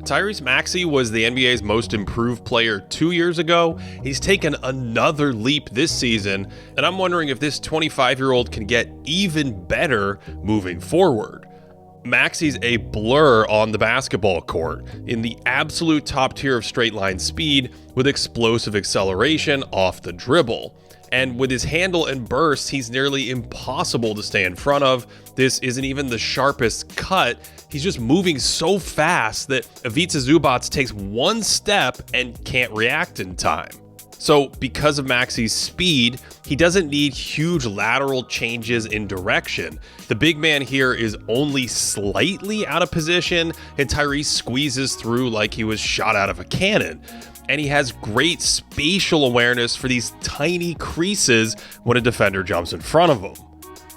Tyrese Maxey was the NBA's most improved player 2 years ago. He's taken another leap this season, and I'm wondering if this 25-year-old can get even better moving forward. Maxey's a blur on the basketball court, in the absolute top tier of straight line speed with explosive acceleration off the dribble. And with his handle and burst, he's nearly impossible to stay in front of. This isn't even the sharpest cut. He's just moving so fast that Ivica Zubac takes one step and can't react in time. So because of Maxey's speed, he doesn't need huge lateral changes in direction. The big man here is only slightly out of position, and Tyrese squeezes through like he was shot out of a cannon. And he has great spatial awareness for these tiny creases when a defender jumps in front of him.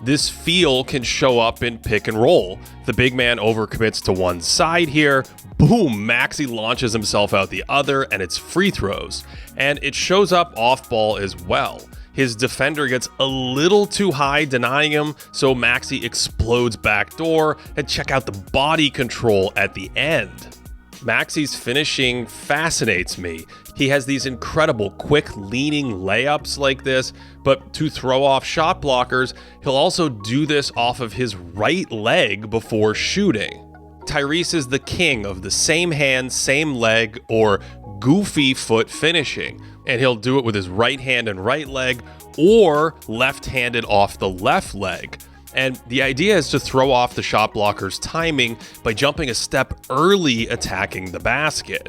This feel can show up in pick and roll. The big man overcommits to one side here. Boom, Maxey launches himself out the other, and it's free throws. And it shows up off ball as well. His defender gets a little too high denying him, so Maxey explodes backdoor, and check out the body control at the end. Maxey's finishing fascinates me. He has these incredible quick leaning layups like this, but to throw off shot blockers, he'll also do this off of his right leg before shooting. Tyrese is the king of the same hand, same leg, or goofy foot finishing, and he'll do it with his right hand and right leg, or left-handed off the left leg. And the idea is to throw off the shot blocker's timing by jumping a step early attacking the basket.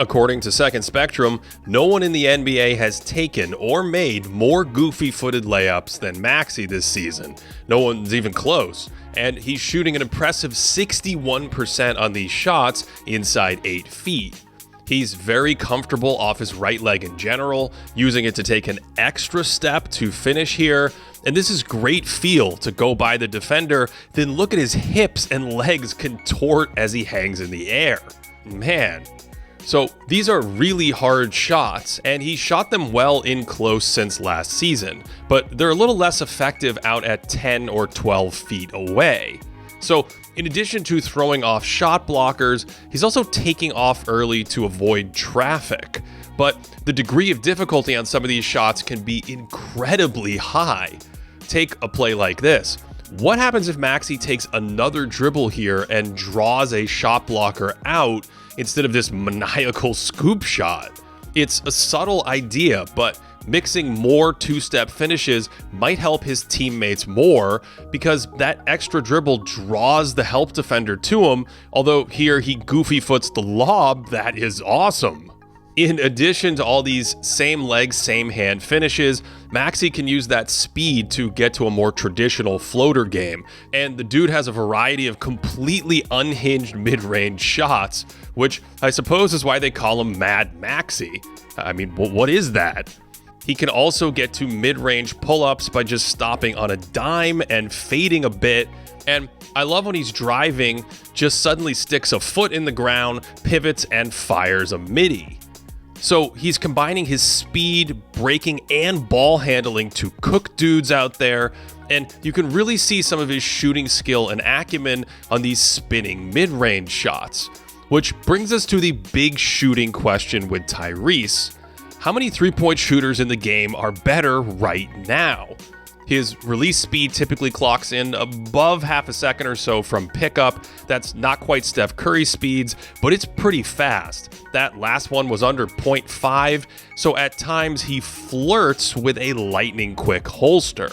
According to Second Spectrum, no one in the NBA has taken or made more goofy-footed layups than Maxey this season. No one's even close. And he's shooting an impressive 61% on these shots inside 8 feet. He's very comfortable off his right leg in general, using it to take an extra step to finish here. And this is great feel to go by the defender, then look at his hips and legs contort as he hangs in the air. Man. So these are really hard shots, and he shot them well in close since last season, but they're a little less effective out at 10 or 12 feet away. So in addition to throwing off shot blockers, he's also taking off early to avoid traffic. But the degree of difficulty on some of these shots can be incredibly high. Take a play like this. What happens if Maxey takes another dribble here and draws a shot blocker out instead of this maniacal scoop shot? It's a subtle idea, but mixing more two-step finishes might help his teammates more because that extra dribble draws the help defender to him, although here he goofy foots the lob. That is awesome. In addition to all these same leg, same hand finishes, Maxey can use that speed to get to a more traditional floater game, and the dude has a variety of completely unhinged mid-range shots, which I suppose is why they call him Mad Maxey. I mean, what is that? He can also get to mid-range pull-ups by just stopping on a dime and fading a bit, and I love when he's driving, just suddenly sticks a foot in the ground, pivots, and fires a midi. So he's combining his speed, breaking, and ball handling to cook dudes out there, and you can really see some of his shooting skill and acumen on these spinning mid-range shots. Which brings us to the big shooting question with Tyrese. How many three-point shooters in the game are better right now? His release speed typically clocks in above half a second or so from pickup. That's not quite Steph Curry speeds, but it's pretty fast. That last one was under 0.5, so at times he flirts with a lightning quick holster.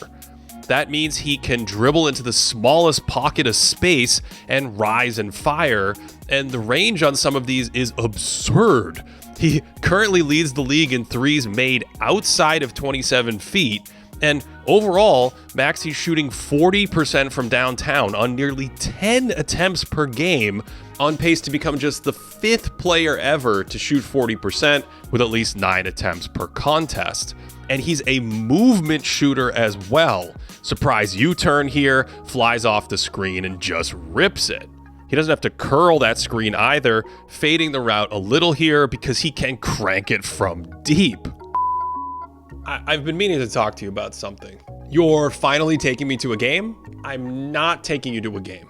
That means he can dribble into the smallest pocket of space and rise and fire, and the range on some of these is absurd. He currently leads the league in threes made outside of 27 feet, and overall, Maxey's shooting 40% from downtown on nearly 10 attempts per game, on pace to become just the 5th player ever to shoot 40% with at least 9 attempts per contest. And he's a movement shooter as well. Surprise U-turn here, flies off the screen and just rips it. He doesn't have to curl that screen either, fading the route a little here because he can crank it from deep. I've been meaning to talk to you about something. You're finally taking me to a game? I'm not taking you to a game.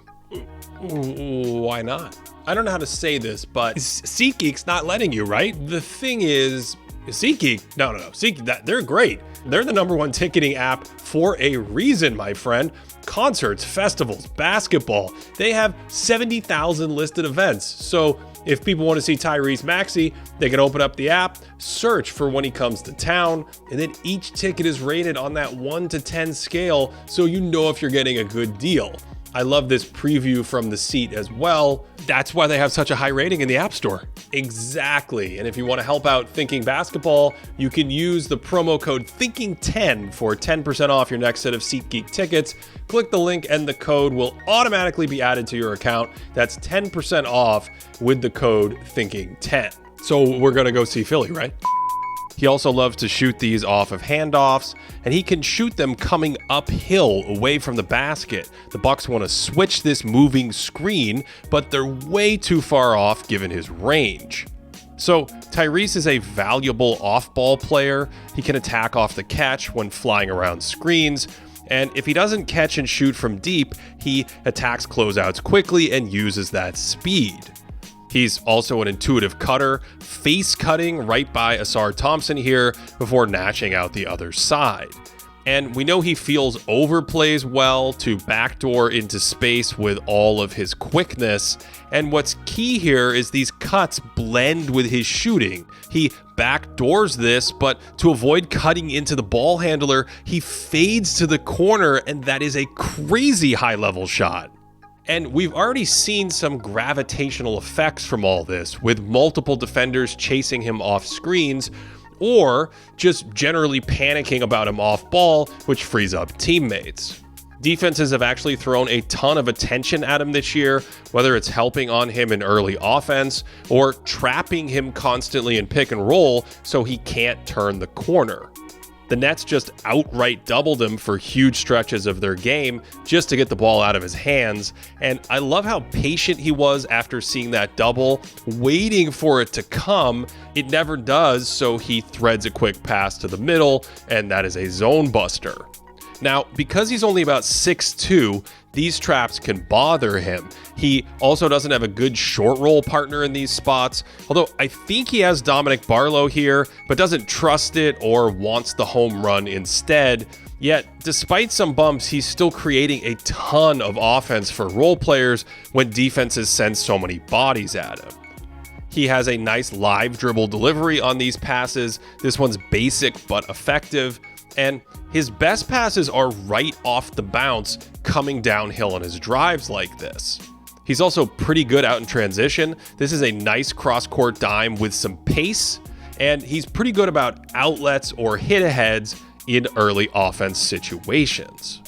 Why not? I don't know how to say this, but SeatGeek's not letting you, right? The thing is, SeatGeek, no, SeatGeek, they're great. They're the #1 ticketing app for a reason, my friend. Concerts, festivals, basketball, they have 70,000 listed events. So if people want to see Tyrese Maxey, they can open up the app, search for when he comes to town, and then each ticket is rated on that 1 to 10 scale, so you know if you're getting a good deal. I love this preview from the seat as well. That's why they have such a high rating in the App Store. Exactly. And if you want to help out Thinking Basketball, you can use the promo code THINKING10 for 10% off your next set of SeatGeek tickets. Click the link and the code will automatically be added to your account. That's 10% off with the code THINKING10. So we're going to go see Philly, right? He also loves to shoot these off of handoffs, and he can shoot them coming uphill away from the basket. The Bucks want to switch this moving screen, but they're way too far off given his range. So Tyrese is a valuable off-ball player. He can attack off the catch when flying around screens, and if he doesn't catch and shoot from deep, he attacks closeouts quickly and uses that speed. He's also an intuitive cutter, face cutting right by Asar Thompson here before gnashing out the other side. And we know he feels overplays well to backdoor into space with all of his quickness. And what's key here is these cuts blend with his shooting. He backdoors this, but to avoid cutting into the ball handler, he fades to the corner, and that is a crazy high-level shot. And we've already seen some gravitational effects from all this, with multiple defenders chasing him off screens, or just generally panicking about him off ball, which frees up teammates. Defenses have actually thrown a ton of attention at him this year, whether it's helping on him in early offense or trapping him constantly in pick and roll so he can't turn the corner. The Nets just outright doubled him for huge stretches of their game just to get the ball out of his hands. And I love how patient he was after seeing that double, waiting for it to come. It never does, so he threads a quick pass to the middle, and that is a zone buster. Now, because he's only about 6'2", these traps can bother him. He also doesn't have a good short roll partner in these spots, although I think he has Dominic Barlow here, but doesn't trust it or wants the home run instead. Yet, despite some bumps, he's still creating a ton of offense for role players when defenses send so many bodies at him. He has a nice live dribble delivery on these passes. This one's basic but effective. And his best passes are right off the bounce, coming downhill on his drives like this. He's also pretty good out in transition. This is a nice cross-court dime with some pace, and he's pretty good about outlets or hit-aheads in early offense situations.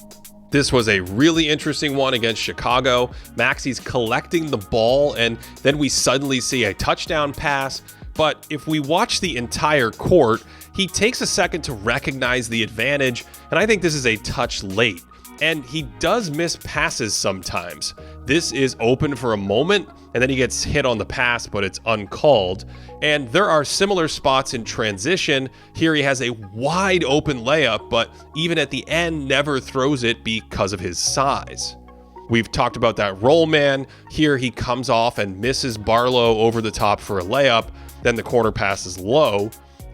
This was a really interesting one against Chicago. Maxey's collecting the ball, and then we suddenly see a touchdown pass. But if we watch the entire court, he takes a second to recognize the advantage, and I think this is a touch late. And he does miss passes sometimes. This is open for a moment, and then he gets hit on the pass, but it's uncalled. And there are similar spots in transition. Here he has a wide open layup, but even at the end, never throws it because of his size. We've talked about that roll man. Here he comes off and misses Barlow over the top for a layup. Then the corner pass is low.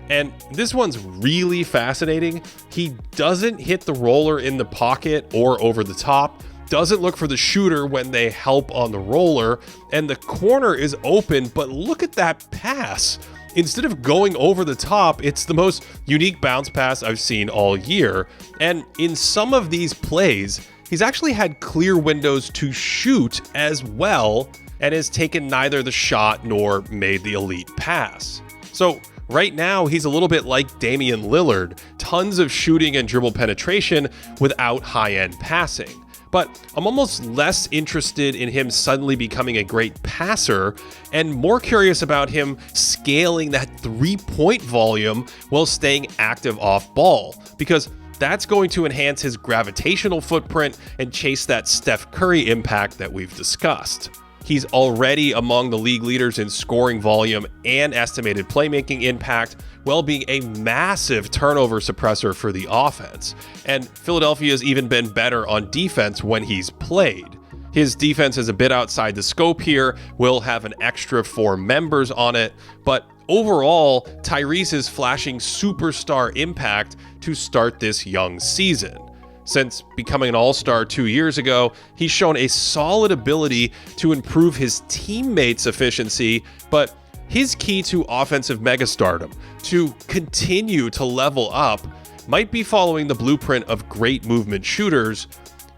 And this one's really fascinating. He doesn't hit the roller in the pocket or over the top, doesn't look for the shooter when they help on the roller, and the corner is open, but look at that pass. Instead of going over the top, it's the most unique bounce pass I've seen all year. And in some of these plays, he's actually had clear windows to shoot as well, and has taken neither the shot nor made the elite pass. So right now, he's a little bit like Damian Lillard, tons of shooting and dribble penetration without high-end passing. But I'm almost less interested in him suddenly becoming a great passer and more curious about him scaling that three-point volume while staying active off ball, because that's going to enhance his gravitational footprint and chase that Steph Curry impact that we've discussed. He's already among the league leaders in scoring volume and estimated playmaking impact, while being a massive turnover suppressor for the offense. And Philadelphia's even been better on defense when he's played. His defense is a bit outside the scope here, will have an extra 4 members on it, but overall, Tyrese is flashing superstar impact to start this young season. Since becoming an all-star 2 years ago, he's shown a solid ability to improve his teammates' efficiency, but his key to offensive megastardom, to continue to level up, might be following the blueprint of great movement shooters,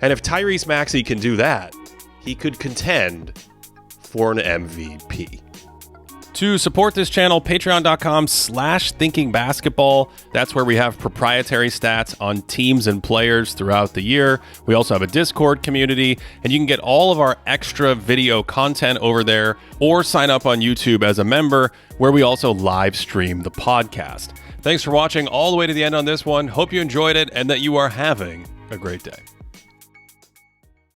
and if Tyrese Maxey can do that, he could contend for an MVP. To support this channel, patreon.com/thinkingbasketball. That's where we have proprietary stats on teams and players throughout the year. We also have a Discord community, and you can get all of our extra video content over there, or sign up on YouTube as a member, where we also live stream the podcast. Thanks for watching all the way to the end on this one. Hope you enjoyed it and that you are having a great day.